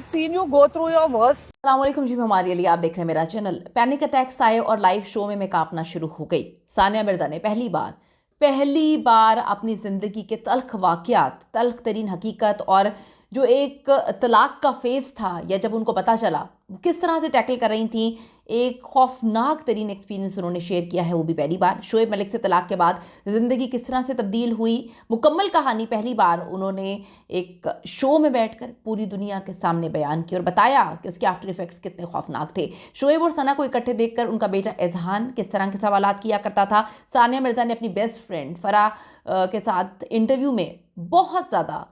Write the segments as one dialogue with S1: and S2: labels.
S1: I've seen you go through your worst.
S2: अस्सलामुअलैकुम जी, हमारे लिए आप देख रहे हैं मेरा चैनल। पैनिक अटैक्स आए और लाइव शो में मैं कांपना शुरू हो गई। सानिया मिर्जा ने पहली बार अपनी ज़िंदगी के तल्ख वाक़यात, तल्ख तरीन हकीकत और जो एक तलाक का फेज़ था, या जब उनको पता चला वो किस तरह से टैकल कर रही थी, एक खौफनाक तरीन एक्सपीरियंस उन्होंने शेयर किया है, वो भी पहली बार। शोएब मलिक से तलाक के बाद ज़िंदगी किस तरह से तब्दील हुई, मुकम्मल कहानी पहली बार उन्होंने एक शो में बैठकर पूरी दुनिया के सामने बयान की और बताया कि उसके आफ्टर इफेक्ट्स कितने खौफनाक थे। शोएब और सना को इकट्ठे देखकर उनका बेटा एजहान किस तरह के सवालात किया करता था। सानिया मिर्ज़ा ने अपनी बेस्ट फ्रेंड फराह के साथ इंटरव्यू में बहुत ज़्यादा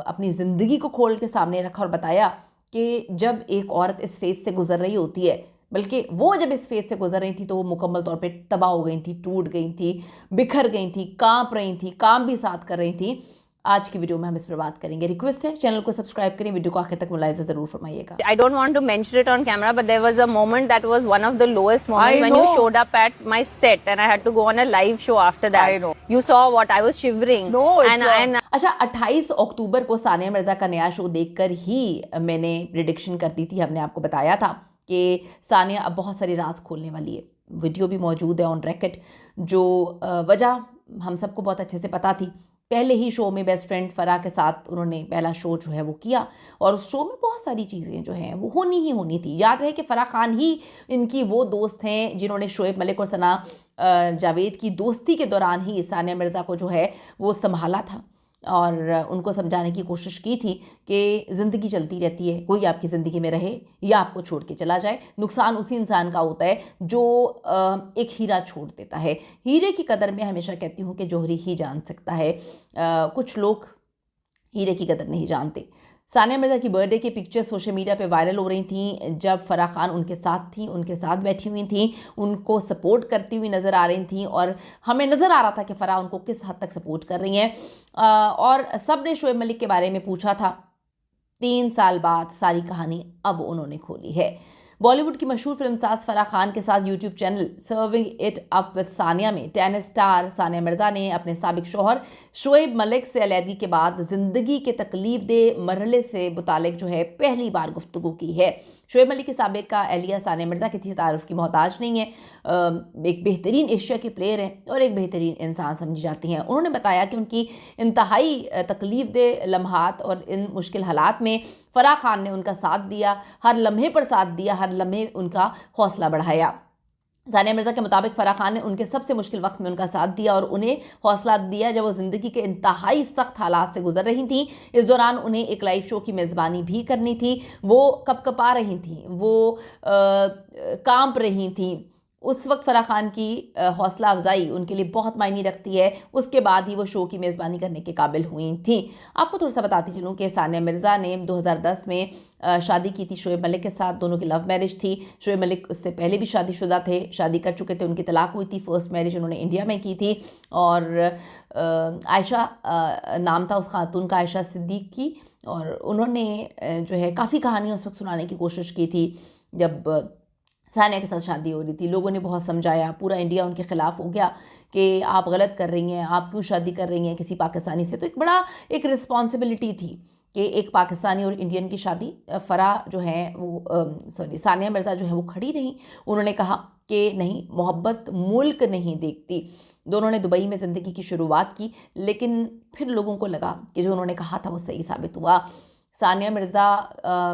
S2: अपनी ज़िंदगी को खोल के सामने रखा और बताया कि जब एक औरत इस फेज़ से गुजर रही होती है, बल्कि वो जब इस फेज़ से गुजर रही थी तो वो मुकम्मल तौर पे तबाह हो गई थी, टूट गई थी, बिखर गई थी, कांप रही थी, काम भी साथ कर रही थी। आज की वीडियो में हम इस पर बात करेंगे। रिक्वेस्ट है चैनल को सब्सक्राइब करें, वीडियो को आखिर तक मुलाहिज़ा ज़रूर फरमाइएगा।
S3: I don't want to mention it on camera, but there was a moment that was one of the lowest moments when you showed up at my set and I had to go on a live show after that.
S1: I know.
S3: You saw what I was shivering.
S1: No,
S3: and
S2: अच्छा, 28 अक्टूबर को सानिया मिर्ज़ा का नया show देखकर ही मैंने prediction कर दी थी। हमने आपको बताया था कि सानिया अब बहुत सारे राज खोलने वाली है। वीडियो भी मौजूद है ऑन रिकॉर्ड, जो वजह हम सबको बहुत अच्छे से पता थी। पहले ही शो में बेस्ट फ्रेंड फराह के साथ उन्होंने पहला शो जो है वो किया और उस शो में बहुत सारी चीज़ें जो हैं वो होनी थी। याद रहे कि फराह खान ही इनकी वो दोस्त हैं जिन्होंने शोएब मलिक और सना जावेद की दोस्ती के दौरान ही सानिया मिर्ज़ा को जो है वो संभाला था और उनको समझाने की कोशिश की थी कि ज़िंदगी चलती रहती है, कोई आपकी ज़िंदगी में रहे या आपको छोड़ के चला जाए। नुकसान उसी इंसान का होता है जो एक हीरा छोड़ देता है। हीरे की कदर मैं हमेशा कहती हूँ कि जौहरी ही जान सकता है। कुछ लोग हीरे की कदर नहीं जानते। सानिया मिर्ज़ा की बर्थडे की पिक्चर्स सोशल मीडिया पे वायरल हो रही थी, जब फराह खान उनके साथ थी, उनके साथ बैठी हुई थी, उनको सपोर्ट करती हुई नज़र आ रही थी और हमें नज़र आ रहा था कि फराह उनको किस हद तक सपोर्ट कर रही हैं। और सब ने शोएब मलिक के बारे में पूछा था। 3 साल बाद सारी कहानी अब उन्होंने खोली है। बॉलीवुड की मशहूर फिल्मसाज फराह खान के साथ YouTube channel serving it up with Sania में टेनिस स्टार सानिया मिर्ज़ा ने अपने साबिक शौहर शोएब मलिक से अलहदगी के बाद ज़िंदगी के तकलीफ दे मरहले से मुतालिक जो है पहली बार गुफ्तगू की है। शोएब मलिक के साबिक का एहलिया सानिया मिर्ज़ा किसी तारुफ की मोहताज नहीं है। एक बेहतरीन एशिया के प्लेयर हैं और एक बेहतरीन इंसान समझी जाती हैं। उन्होंने बताया कि उनकी इंतहाई तकलीफ दे लम्हात और इन मुश्किल हालात में फराह खान ने उनका साथ दिया, हर लम्हे पर साथ दिया, हर लम्हे उनका हौसला बढ़ाया। सानिया मिर्ज़ा के मुताबिक फराह खान ने उनके सबसे मुश्किल वक्त में उनका साथ दिया और उन्हें हौसला दिया जब वो ज़िंदगी के इंतहाई सख्त हालात से गुजर रही थी। इस दौरान उन्हें एक लाइव शो की मेज़बानी भी करनी थी। वो कपकपा रही थी, वो कांप रही थी। उस वक्त फराह खान की हौसला अफजाई उनके लिए बहुत मायने रखती है। उसके बाद ही वो शो की मेज़बानी करने के काबिल हुई थी। आपको थोड़ा सा बताती चलूँ कि सानिया मिर्ज़ा ने 2010 में शादी की थी शोएब मलिक के साथ। दोनों की लव मैरिज थी। शोएब मलिक उससे पहले भी शादीशुदा थे, शादी कर चुके थे, उनकी तलाक हुई थी। फर्स्ट मैरिज उन्होंने इंडिया में की थी और आयशा नाम था उस खातून का, आयशा सिद्दीक की। और उन्होंने जो है काफ़ी कहानियाँ उस वक्त सुनाने की कोशिश की थी जब सानिया के साथ शादी हो रही थी। लोगों ने बहुत समझाया, पूरा इंडिया उनके ख़िलाफ़ हो गया कि आप गलत कर रही हैं, आप क्यों शादी कर रही हैं किसी पाकिस्तानी से। तो एक रिस्पॉन्सिबिलिटी थी कि एक पाकिस्तानी और इंडियन की शादी। फराह जो है वो सानिया मिर्ज़ा जो है वो खड़ी रहीं। उन्होंने कहा कि नहीं, मोहब्बत मुल्क नहीं देखती। दोनों ने दुबई में ज़िंदगी की शुरुआत की, लेकिन फिर लोगों को लगा कि जो उन्होंने कहा था वो सही साबित हुआ। सानिया मिर्ज़ा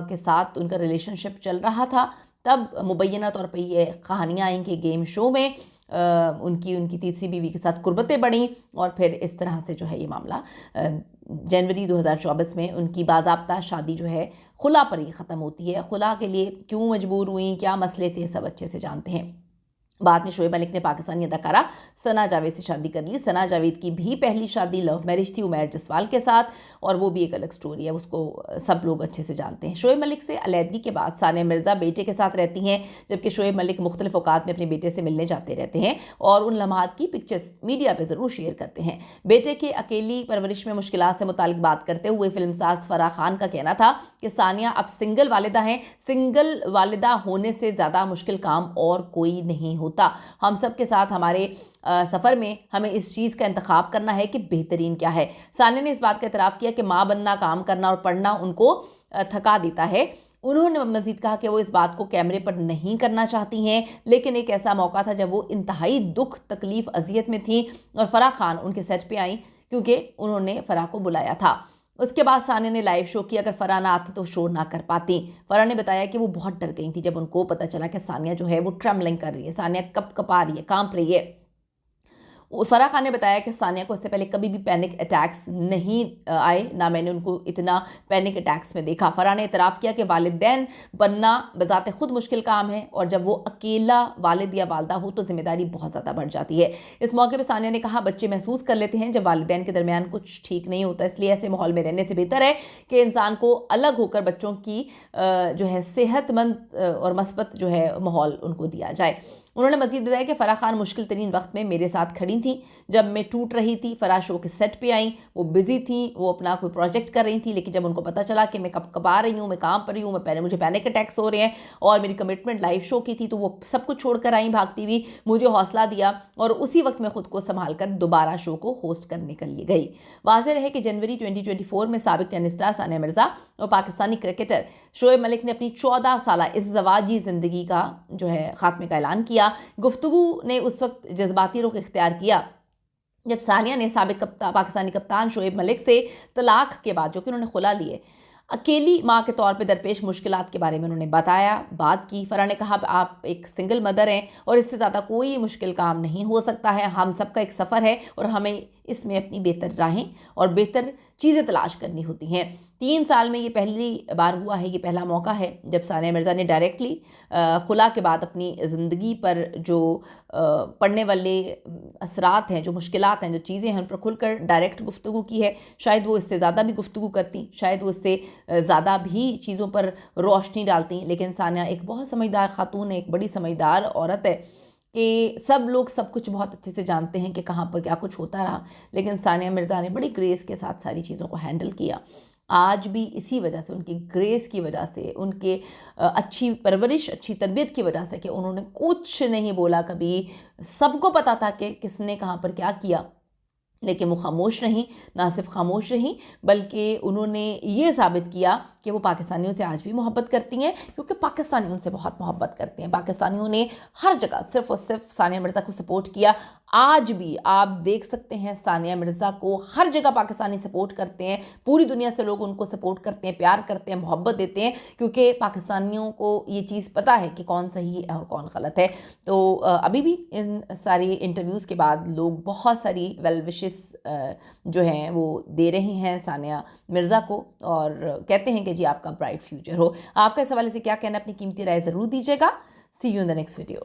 S2: के साथ उनका रिलेशनशिप चल रहा था, तब मुबैना तौर पे ये कहानियाँ आई कि गेम शो में उनकी तीसरी बीवी के साथ कुर्बतें बढ़ीं और फिर इस तरह से जो है ये मामला जनवरी 2024 में उनकी बाज़ाब्ता शादी जो है खुला पर ही ख़त्म होती है। खुला के लिए क्यों मजबूर हुई, क्या मसले थे, सब अच्छे से जानते हैं। बाद में शोएब मलिक ने पाकिस्तानी अदाकारा सना जावेद से शादी कर ली। सना जावेद की भी पहली शादी लव मैरिज थी उमैर जसवाल के साथ और वो भी एक अलग स्टोरी है, उसको सब लोग अच्छे से जानते हैं। शोएब मलिक से अलहदगी के बाद सानिया मिर्ज़ा बेटे के साथ रहती हैं, जबकि शोएब मलिक मुख्तलिफ औकात में अपने बेटे से मिलने जाते रहते हैं और उन लम्हात की पिक्चर्स मीडिया पर ज़रूर शेयर करते हैं। बेटे के अकेली परवरिश में मुश्किलात से मुतालिक बात करते हुए फिल्मसाज फराह खान का कहना था कि सानिया अब सिंगल वालिदा हैं। सिंगल वालिदा होने से ज़्यादा मुश्किल काम और कोई नहीं होता। ہوتا. ہم سب کے ساتھ ہمارے سفر میں ہمیں اس چیز کا انتخاب کرنا ہے کہ بہترین کیا ہے. ثانیہ نے اس بات کا اعتراف کیا کہ ماں بننا, کام کرنا اور پڑھنا ان کو تھکا دیتا ہے. انہوں نے مزید کہا کہ وہ اس بات کو کیمرے پر نہیں کرنا چاہتی ہیں, لیکن ایک ایسا موقع تھا جب وہ انتہائی دکھ, تکلیف, اذیت میں تھیں اور فرح خان ان کے سیٹ پہ آئیں کیونکہ انہوں نے فرح کو بلایا تھا. اس کے بعد ثانیہ نے لائیو شو کیا. اگر فرح نہ آتی تو شو نہ کر پاتی. فرح نے بتایا کہ وہ بہت ڈر گئی تھی جب ان کو پتہ چلا کہ ثانیہ جو ہے وہ ٹرمبلنگ کر رہی ہے, ثانیہ کپ کپا رہی ہے, کانپ رہی ہے. فرح خان نے بتایا کہ ثانیہ کو اس سے پہلے کبھی بھی پینک اٹیکس نہیں آئے, نہ میں نے ان کو اتنا پینک اٹیکس میں دیکھا. فرح نے اعتراف کیا کہ والدین بننا بذات خود مشکل کام ہے اور جب وہ اکیلا والد یا والدہ ہو تو ذمہ داری بہت زیادہ بڑھ جاتی ہے. اس موقع پہ ثانیہ نے کہا بچے محسوس کر لیتے ہیں جب والدین کے درمیان کچھ ٹھیک نہیں ہوتا, اس لیے ایسے ماحول میں رہنے سے بہتر ہے کہ انسان کو الگ ہو کر بچوں کی جو ہے صحت مند اور مثبت جو ہے ماحول ان کو دیا جائے. انہوں نے مزید بتایا کہ فرح خان مشکل ترین وقت میں میرے ساتھ کھڑی تھیں جب میں ٹوٹ رہی تھی. فرح شو کے سیٹ پہ آئیں, وہ بزی تھیں, وہ اپنا کوئی پروجیکٹ کر رہی تھیں, لیکن جب ان کو پتہ چلا کہ میں کپ کپا رہی ہوں, میں کام پر رہی ہوں, مجھے پینک اٹیکس ہو رہے ہیں اور میری کمٹمنٹ لائیو شو کی تھی, تو وہ سب کچھ چھوڑ کر آئیں بھاگتی ہوئی, مجھے حوصلہ دیا اور اسی وقت میں خود کو سنبھال کر دوبارہ شو کو ہوسٹ کرنے کے لیے گئی. واضح رہے کہ جنوری 2024 میں سابق ٹینس اسٹار ثانیہ مرزا اور پاکستانی کرکٹر شعیب ملک نے اپنی 14 سالہ ازدواجی زندگی کا جو ہے خاتمے کا اعلان کیا. گفتگو نے اس وقت جذباتی رخ اختیار کیا جب ثانیہ نے سابق پاکستانی کپتان شعیب ملک سے طلاق کے بعد, جو کہ انہوں نے خلا لیے, اکیلی ماں کے طور پہ درپیش مشکلات کے بارے میں انہوں نے بتایا, بات کی. فرح نے کہا آپ ایک سنگل مدر ہیں اور اس سے زیادہ کوئی مشکل کام نہیں ہو سکتا ہے. ہم سب کا ایک سفر ہے اور ہمیں اس میں اپنی بہتر راہیں اور بہتر چیزیں تلاش کرنی ہوتی ہیں. 3 سال میں یہ پہلی بار ہوا ہے, یہ پہلا موقع ہے جب ثانیہ مرزا نے ڈائریکٹلی خلا کے بعد اپنی زندگی پر جو پڑنے والے اثرات ہیں, جو مشکلات ہیں, جو چیزیں ہیں, ان پر کھل کر ڈائریکٹ گفتگو کی ہے. شاید وہ اس سے زیادہ بھی گفتگو کرتی, شاید وہ اس سے زیادہ بھی چیزوں پر روشنی ڈالتی, لیکن ثانیہ ایک بہت سمجھدار خاتون ہے, ایک بڑی سمجھدار عورت ہے کہ سب لوگ سب کچھ بہت اچھے سے جانتے ہیں کہ کہاں پر کیا کچھ ہوتا رہا, لیکن ثانیہ مرزا نے بڑی گریس کے ساتھ ساری چیزوں کو ہینڈل کیا. آج بھی اسی وجہ سے, ان کی گریس کی وجہ سے, ان کے اچھی پرورش, اچھی تربیت کی وجہ سے کہ انہوں نے کچھ نہیں بولا کبھی. سب کو پتہ تھا کہ کس نے کہاں پر کیا کیا, لیکن وہ خاموش نہیں. نہ صرف خاموش رہیں بلکہ انہوں نے یہ ثابت کیا کہ وہ پاکستانیوں سے آج بھی محبت کرتی ہیں, کیونکہ پاکستانی ان سے بہت محبت کرتے ہیں. پاکستانیوں نے ہر جگہ صرف اور صرف ثانیہ مرزا کو سپورٹ کیا. آج بھی آپ دیکھ سکتے ہیں ثانیہ مرزا کو ہر جگہ پاکستانی سپورٹ کرتے ہیں. پوری دنیا سے لوگ ان کو سپورٹ کرتے ہیں, پیار کرتے ہیں, محبت دیتے ہیں, کیونکہ پاکستانیوں کو یہ چیز پتہ ہے کہ کون صحیح ہے اور کون غلط ہے. تو ابھی بھی ان ساری انٹرویوز کے بعد لوگ بہت ساری ویل وشز جو ہیں وہ دے رہے ہیں ثانیہ مرزا کو اور کہتے ہیں کہ جی آپ کا برائٹ فیوچر ہو. آپ کا اس حوالے سے کیا کہنا, اپنی قیمتی رائے ضرور دیجیے گا. See you in the next video.